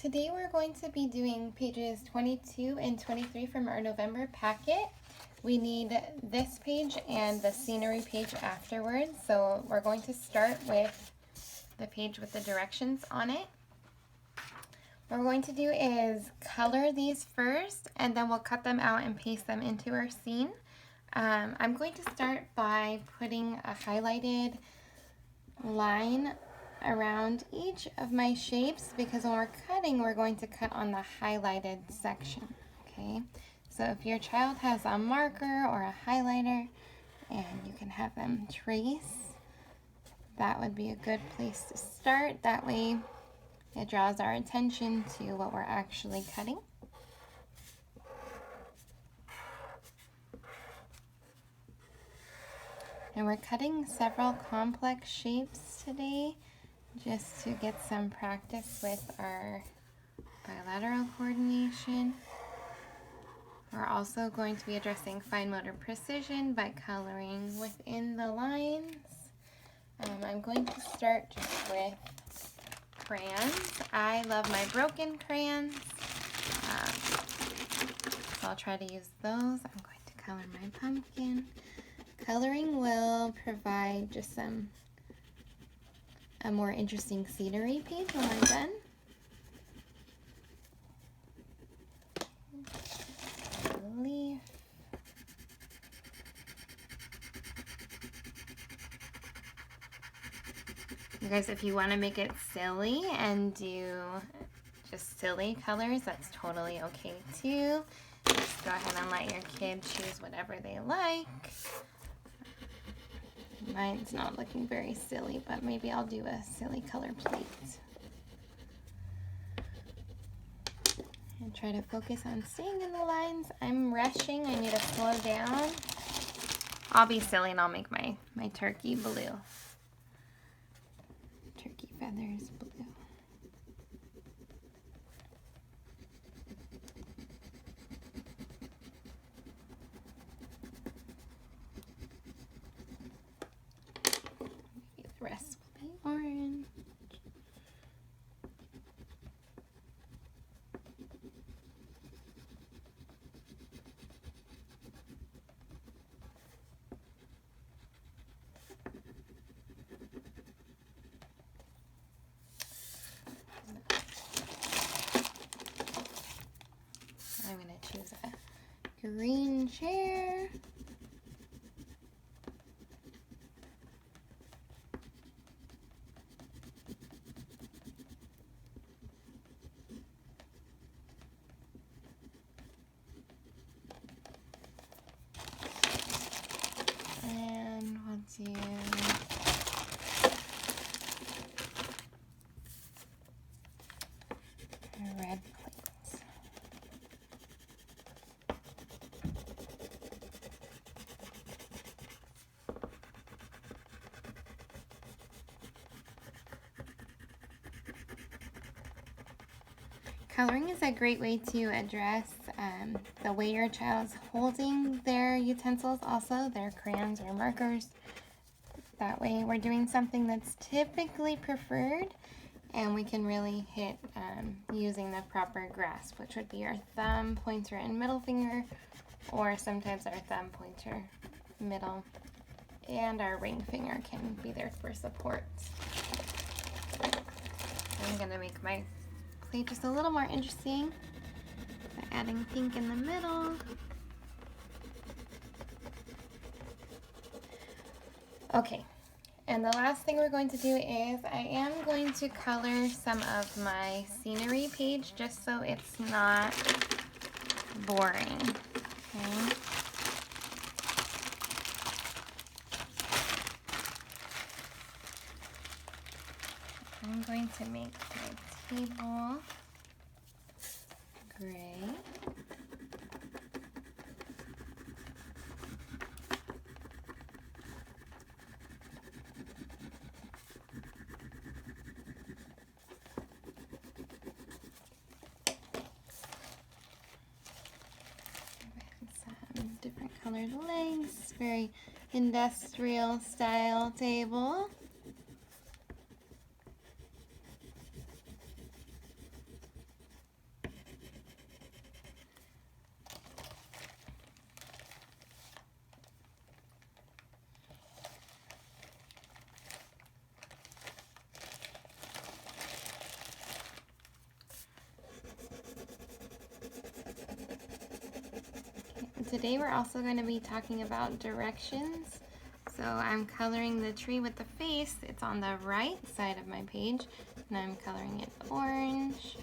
Today we're going to be doing pages 22 and 23 from our November packet. We need this page and the scenery page afterwards, so we're going to start with the page with the directions on it. What we're going to do is color these first, and then we'll cut them out and paste them into our scene. I'm going to start by putting a highlighted line around each of my shapes, because when we're cutting, we're going to cut on the highlighted section. Okay, so if your child has a marker or a highlighter and you can have them trace, that would be a good place to start. That way it draws our attention to what we're actually cutting. And we're cutting several complex shapes today, just to get some practice with our bilateral coordination. We're also going to be addressing fine motor precision by coloring within the lines. I'm going to start just with crayons. I love my broken crayons, so I'll try to use those. I'm going to color my pumpkin. Coloring will provide just a more interesting scenery page when I'm done. Leaf. You guys, if you want to make it silly and do just silly colors, that's totally okay too. Just go ahead and let your kid choose whatever they like. Mine's not looking very silly, but maybe I'll do a silly color plate. And try to focus on staying in the lines. I'm rushing, I need to slow down. I'll be silly and I'll make my turkey blue. Turkey feathers blue. The rest will be orange. I'm going to choose a green chair. And we'll do a red plate. Coloring is a great way to address the way your child's holding their utensils, also their crayons or markers. That way we're doing something that's typically preferred, and we can really hit using the proper grasp, which would be our thumb, pointer, and middle finger, or sometimes our thumb, pointer, middle, and our ring finger can be there for support. I'm going to make my plate just a little more interesting by adding pink in the middle. Okay, and the last thing we're going to do is I am going to color some of my scenery page just so it's not boring. Okay. I'm going to make my table gray. Some different colored legs, very industrial style table. today we're also going to be talking about directions. So I'm coloring the tree with the face. It's on the right side of my page, and I'm coloring it orange.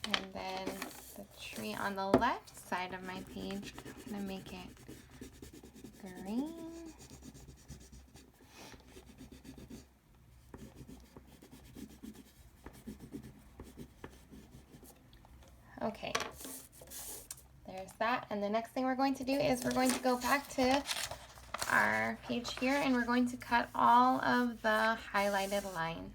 And then the tree on the left side of my page, I'm going to make it green. Okay, there's that. And the next thing we're going to do is we're going to go back to our page here, and we're going to cut all of the highlighted line.